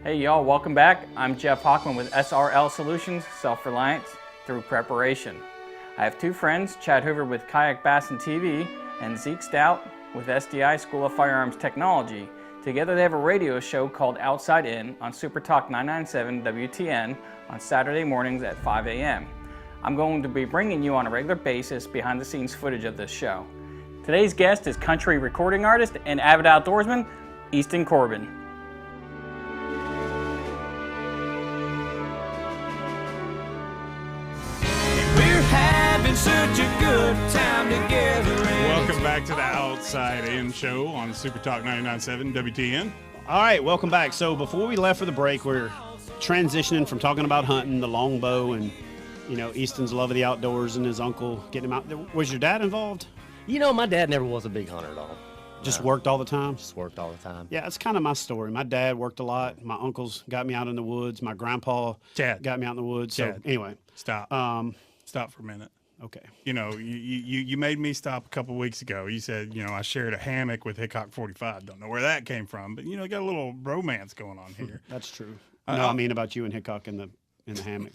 Hey y'all, welcome back. I'm Jeff Hockman with SRL Solutions, Self-Reliance through preparation. I have two friends, Chad Hoover with Kayak Bass and TV and Zeke Stout with SDI School of Firearms Technology. Together they have a radio show called Outside In on Super Talk 997 WTN on Saturday mornings at 5 a.m. I'm going to be bringing you on a regular basis behind the scenes footage of this show. Today's guest is country recording artist and avid outdoorsman, Easton Corbin. Such a good time together. Welcome back to the Outside In show on Super Talk 99.7 WTN. All right, welcome back. So before we left for the break, we're transitioning from talking about hunting, the longbow, and Easton's love of the outdoors and his uncle getting him out. Was your dad involved? My dad never was a big hunter at all. Just worked all the time? Just worked all the time. Yeah, that's kind of my story. My dad worked a lot. My uncles got me out in the woods. My grandpa got me out in the woods. So anyway. Stop. Stop for a minute. Okay. You made me stop a couple weeks ago. You said, I shared a hammock with Hickok 45. Don't know where that came from, but got a little romance going on here. That's true. No, I mean about you and Hickok in the hammock.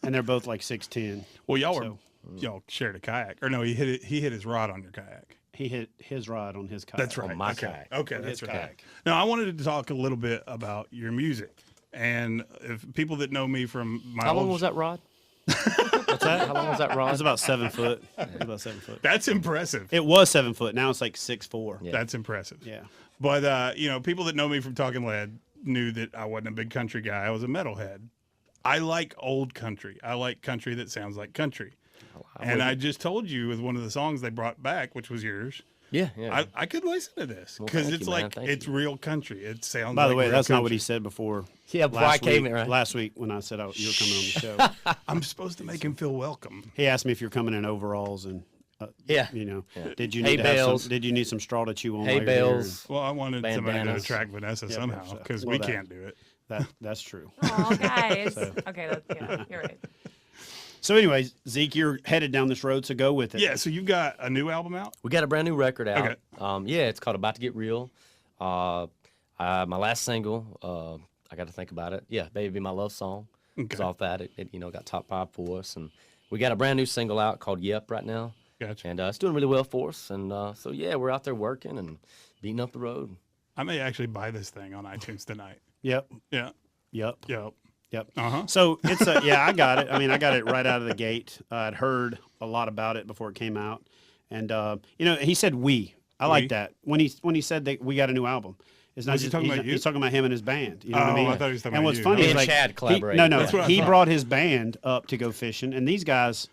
And they're both like 6'10". Well, y'all shared a kayak. Or no, he hit his rod on your kayak. He hit his rod on his kayak. That's right. On my kayak. Okay, that's right. Kayak. Now, I wanted to talk a little bit about your music. And if people that know me from my How long was that rod? What's that? How long was that rod? It was about 7 foot. About 7 foot. That's impressive. It was 7 foot. Now it's like 6'4". Yeah. That's impressive. Yeah. But, people that know me from Talking Lead knew that I wasn't a big country guy. I was a metalhead. I like old country. I like country that sounds like country. And I just told you with one of the songs they brought back, which was yours. Yeah. I could listen to this because it's real country. It sounds. By the like way, that's country. not what he said before. Yeah, before I came in, right? Last week when I said you were coming on the show. I'm supposed to make him feel welcome. He asked me if you're coming in overalls and. Did you hay need bales. Did you need some straw to chew on? Hay bales. Well, I wanted somebody to bandanas. attract Vanessa somehow because we can't do it. That's true. Oh, guys. Okay, you're right. So anyway, Zeke, you're headed down this road, so go with it. Yeah, so you've got a new album out? We got a brand new record out. Okay. It's called About to Get Real. My last single, I got to think about it. Yeah, Baby Be My Love Song. Okay. It's off that. It got top 5 for us. And we got a brand new single out called Yep right now. Gotcha. And it's doing really well for us. And we're out there working and beating up the road. I may actually buy this thing on iTunes tonight. Yep. Yeah. Yep. Uh-huh. So it's I got it. I mean, I got it right out of the gate. I'd heard a lot about it before it came out, and he said we. I like that when he said that we got a new album. It's not just talking about you? He's talking about him and his band. You know what I mean? I thought he was talking and about what's you. funny Me is and like Chad collaborated. He brought his band up to go fishing, and these guys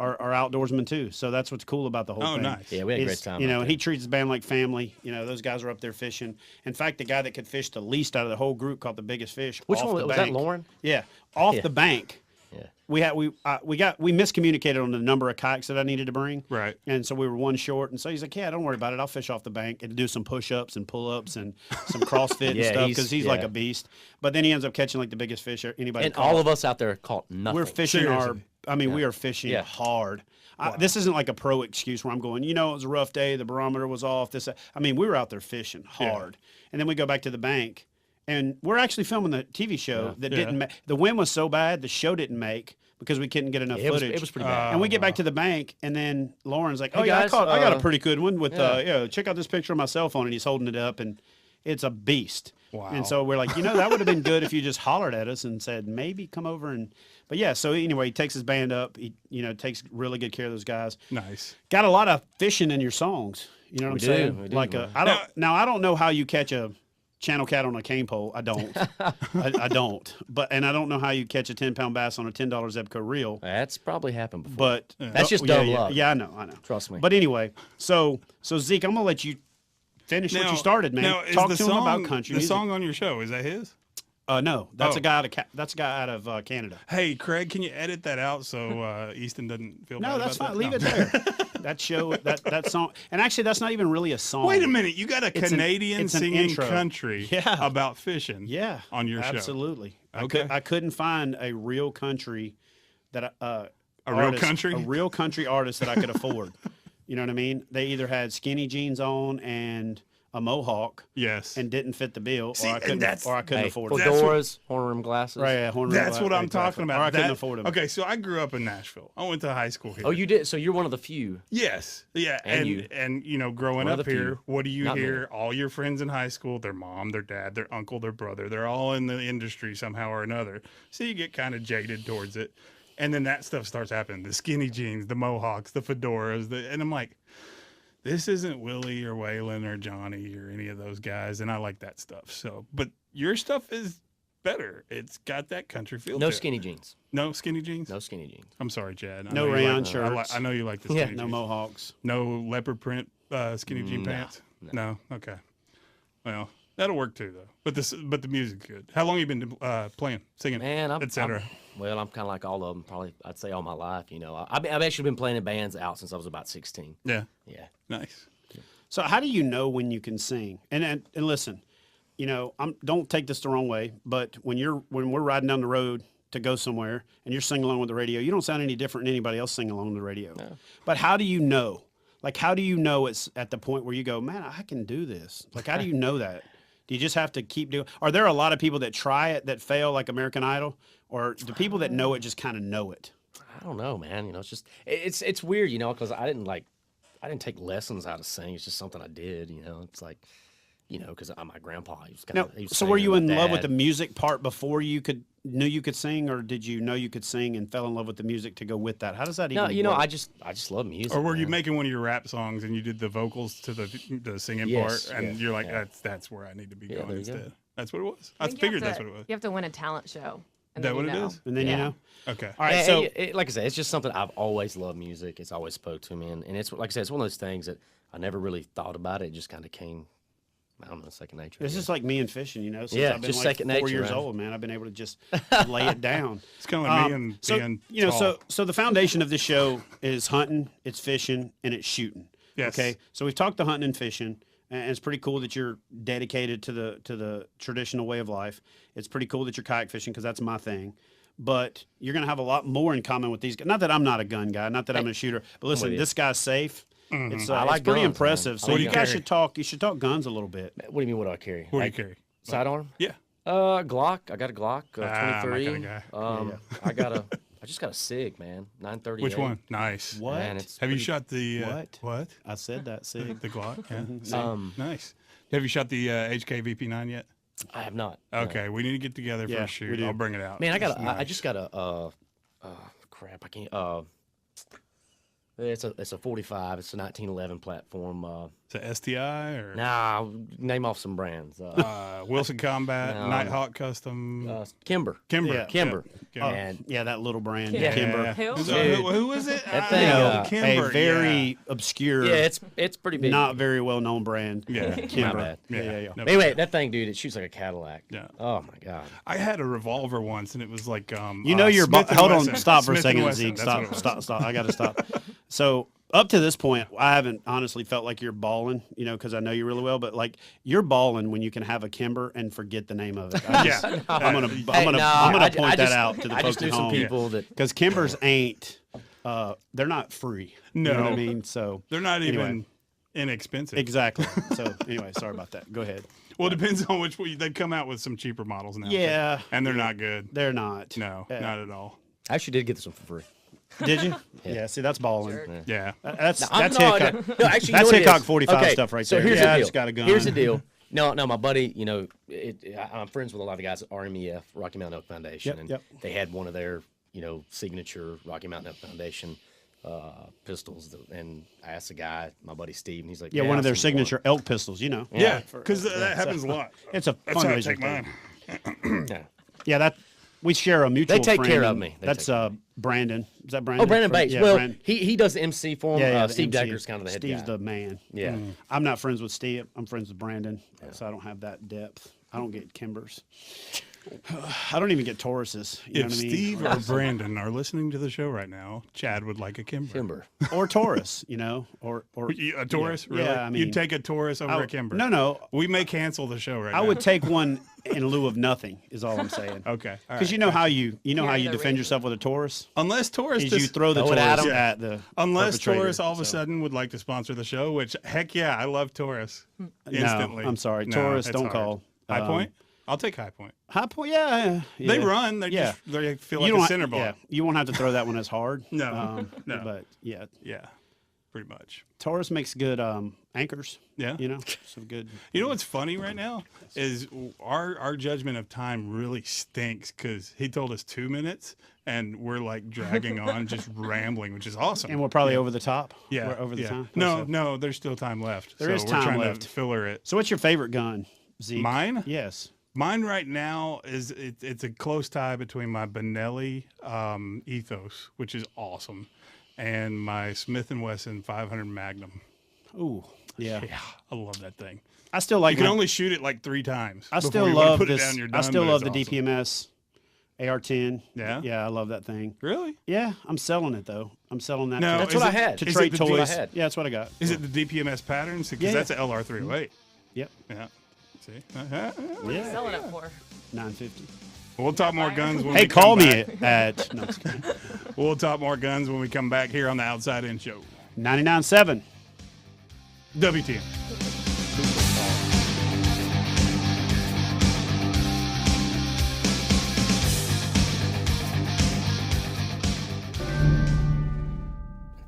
are outdoorsmen too. So that's what's cool about the whole thing. Oh, nice. Yeah, we had a great time. And he treats his band like family. Those guys are up there fishing. In fact, the guy that could fish the least out of the whole group caught the biggest fish. Which off one the was bank. that? Lauren? Yeah, off the bank. Yeah. We miscommunicated on the number of kayaks that I needed to bring. Right. And so we were one short. And so he's like, yeah, don't worry about it. I'll fish off the bank and do some push-ups and pull-ups and some CrossFit and stuff because he's like a beast. But then he ends up catching like the biggest fish anybody And caught. all of us out there caught nothing. We're fishing Seriously. we are fishing hard. Wow. This isn't like a pro excuse where I'm going, it was a rough day. The barometer was off. We were out there fishing hard. And then we go back to the bank. And we're actually filming the TV show that didn't make. The wind was so bad, the show didn't make because we couldn't get enough footage. It was pretty bad. And we get back to the bank, and then Lauren's like, "Oh, Hey yeah, guys, I got a pretty good one with check out this picture on my cell phone." And he's holding it up, and it's a beast. Wow. And so we're like, that would have been good if you just hollered at us and said, maybe come over and. But yeah, so anyway, he takes his band up. He takes really good care of those guys. Nice. Got a lot of fishing in your songs. You know what I'm saying? We do. Like I don't know how you catch a channel cat on a cane pole. I don't. I don't. And I don't know how you catch a 10-pound bass on a $10 Zebco reel. That's probably happened before. But that's just dumb luck. Yeah, I know. Trust me. But anyway, so Zeke, I'm gonna let you finish what you started, man. Now, Talk to him about country The music. song on your show, is that his? No, that's a guy out of Canada. Hey, Craig, can you edit that out so Easton doesn't feel bad No, that's about fine. that? Leave it there. That show, that song, and actually, that's not even really a song. Wait a minute, you got a Canadian it's an singing intro. country about fishing. Yeah, on your show. Absolutely. Okay. I couldn't find a real country that a real country artist that I could afford. You know what I mean? They either had skinny jeans on and a mohawk Yes. and didn't fit the bill, See, or I and couldn't, that's- afford it. Fedoras, horn rim glasses. Right, yeah, horn rim That's what I'm exactly. talking about. Or I couldn't That- afford them. Okay, so I grew up in Nashville. I went to high school here. Oh, you did. So you're one of the few. Yes. Yeah. And you know, growing One of up the few. here, what do you Not hear? many. All your friends in high school, their mom, their dad, their uncle, their brother, they're all in the industry somehow or another. So you get kind of jaded towards it. And then that stuff starts happening. The skinny jeans, the mohawks, the fedoras, and I'm like, this isn't Willie or Waylon or Johnny or any of those guys, and I like that stuff. So, but your stuff is better. It's got that country feel. No to it. skinny jeans. No skinny jeans. No skinny jeans. I'm sorry, Chad. I No know you rayon like, shirts. I know you like the Yeah. skinny No jeans. mohawks. No leopard print skinny jean No, pants. No. Okay. Well, that'll work too, though. But the music's good. How long you been playing, singing, Man, etc.? Well, I'm kind of like all of them. Probably, I'd say all my life. You know, I've actually been playing in bands out since I was about 16. Yeah. Yeah. Nice. So how do you know when you can sing? And listen, you know, don't take this the wrong way, but when we're riding down the road to go somewhere and you're singing along with the radio, you don't sound any different than anybody else singing along with the radio. No. But how do you know? Like, how do you know it's at the point where you go, man, I can do this? Like, how do you know that? Do you just have to keep doing? Are there a lot of people that try it that fail, like American Idol, or do people that know it just kind of know it? I don't know, man. You know, it's just it's weird, you know, because I didn't take lessons how to sing. It's just something I did, you know. It's like, you know, because my grandpa, he was kind Now, of. so were you in love with the music part before you knew you could sing, or did you know you could sing and fell in love with the music to go with that? How does that even No, you know, work? I just love music. Or were you man. making one of your rap songs and you did the vocals to the singing Yes, part, and yeah, you're like, yeah. that's where I need to be Yeah, going there you go. instead. That's what it was. I think you figured have that's to- what it was. You have to win a talent show. And That then what you it know. is? And then you know. Okay. All right, And- so and like I said, it's just something I've always loved music. It's always spoke to me, and it's like I said, it's one of those things that I never really thought about it. It just kind of came, I don't know, second nature. I it's guess. just like me and fishing, you know. Since Yeah, I've been just like second 4 nature, years man. old, man, I've been able to just lay it down. It's kind of like me and So being you know, tall. so the foundation of this show is hunting, it's fishing, and it's shooting. Yes. Okay. So we've talked to hunting and fishing, and it's pretty cool that you're dedicated to the traditional way of life. It's pretty cool that you're kayak fishing because that's my thing. But you're going to have a lot more in common with these guys. Not that I'm not a gun guy, not that I'm a shooter, but listen, with you. this guy's safe. It's, I like it's pretty guns, impressive. man. So What do you you guys carry? you should talk guns a little bit. What do you mean? What do I carry? What do you Like, carry? Sidearm? Yeah. Glock. I got a Glock. my 23. kinda guy. I just got a Sig, man. 938. Which one? Nice. What? Man, it's Have you pretty- shot the What? What? I said that, Sig. The Glock? Yeah. Mm-hmm. Nice. Have you shot the HK VP9 yet? I have not. no. Okay, we need to get together for Yeah, a we shoot. do. I'll bring it out. Man, I It's I nice. just got a crap. I can't. It's a 45. It's a 1911 platform. Is it STI or Nah, name off some brands. Wilson Combat, No. Nighthawk Custom, Kimber. Kimber. Yeah. Kimber. Yeah. And Yeah, that little brand, Yeah. Kimber. Who? Who is it? That I thing, know, uh, Kimber. A very obscure, yeah, it's pretty big. not very well known brand. Yeah. Kimber. bad. Yeah. No, Anyway, that thing, dude, it shoots like a Cadillac. Yeah. Oh my god. I had a revolver once, and it was like You know your Smith and hold on, Wesson. stop for a Smith and second, Wesson, Zeke. that's what it Stop, was. stop. I got to stop. So up to this point, I haven't honestly felt like you're balling, you know, because I know you really well. But like you're balling when you can have a Kimber and forget the name of it. Yeah. I'm gonna Hey, I'm gonna no, point I that just- out to the I folks just knew at some home people that. because Kimbers ain't. They're not free. You know what I No. mean? So They're not Anyway. even inexpensive. exactly. So anyway, sorry about that. Go ahead. Well, it depends on which one. They come out with some cheaper models now. Yeah. And they're not good. They're not. No, Yeah. not at all. I actually did get this one for free. Did you? Yeah. See, that's balling. Jerk. Yeah. That's I'm that's not- Hickok. no, actually, you That's know what it Hickok is? 45 Okay, stuff right so there. here's Yeah, the I deal. just got a gun. Here's the deal. No, my buddy, you know, I'm friends with a lot of the guys at RMEF, Rocky Mountain Elk Foundation, Yep, and yep. they had one of their, you know, signature Rocky Mountain Elk Foundation pistols. And I asked the guy, my buddy Steve, and he's like, Yeah, one of their I've seen one." signature elk pistols, you know. Yeah. Because that happens a lot. It's a That's how I fundraiser take thing. mine. Yeah. Yeah, that we share a mutual They take friend, care of and me. They That's take care of Brandon. Is that Brandon? Oh, Brandon Bates. Yeah, well, Brandon. he does the MC for him. Yeah, the Steve MC. Decker's kind of the head Steve's guy. the man. Yeah. I'm not friends with Steve. I'm friends with Brandon, so I don't have that depth. I don't get Kimbers. I don't even get Tauruses. You know If what I mean? Steve or Brandon are listening to the show right now, Chad would like a Kimber. Timber. Or Taurus, you know, or A Taurus? Yeah, Really? yeah, I mean, You'd take a Taurus over I- a Kimber? No. We may cancel the show right now. I would take one in lieu of nothing. Is all I'm saying. Okay. all Because right. you know how you how Carry you the defend razor. yourself with a Taurus Unless Taurus is you just- throw the Throw it at Taurus 'em. at the Unless perpetrator, Taurus all of a so. sudden would like to sponsor the show, which heck yeah, I love Taurus. Instantly. I'm sorry, No, Taurus. it's Don't hard. call. High Point. I'll take High Point. High Point. Yeah. They run. They Yeah. they feel You like don't a ha- center ball. Yeah, you won't have to throw that one as hard. No, no. But yeah, Yeah, pretty much. Taurus makes good anchors. Yeah. You know, some good. You know what's funny right now is our judgment of time really stinks because he told us 2 minutes and we're like dragging on, just rambling, which is awesome. And we're probably over the top. yeah, We're over the yeah. time. No, So- no, there's still time left. There so is we're time trying left. to filler it. So, what's your favorite gun, Zeke? Mine? Yes. Mine right now is it's a close tie between my Benelli Ethos, which is awesome, and my Smith & Wesson 500 Magnum. Ooh. Yeah. Yeah, I love that thing. I still like. You can my- only shoot it like 3 times. I before still you wanna love put this. It down, you're I done, still but love the it's awesome. DPMS AR-10. Yeah? Yeah, I love that thing. Really? Yeah, I'm selling it though. I'm selling that. No, to- That's is what I it- had. to is trade it the toys. I had. Yeah, that's what I got. Is it the DPMS patterns? Because Yeah, that's yeah. an LR308. Yep. Yeah. See? What are you selling it for? $950. We'll talk more guns when Hey, we call come me back. at no, just kidding. We'll talk more guns when we come back here on the Outside In Show. 99.7. WTN.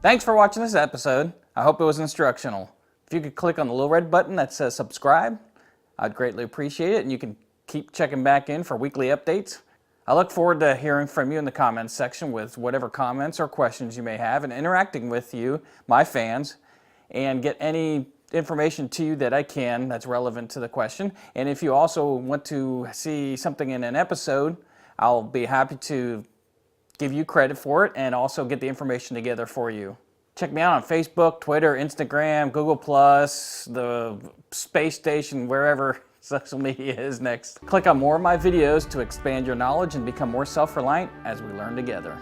Thanks for watching this episode. I hope it was instructional. If you could click on the little red button that says subscribe, I'd greatly appreciate it, and you can keep checking back in for weekly updates. I look forward to hearing from you in the comments section with whatever comments or questions you may have and interacting with you, my fans, and get any information to you that I can that's relevant to the question. And if you also want to see something in an episode, I'll be happy to give you credit for it and also get the information together for you. Check me out on Facebook, Twitter, Instagram, Google+, the space station, wherever social media is next. Click on more of my videos to expand your knowledge and become more self-reliant as we learn together.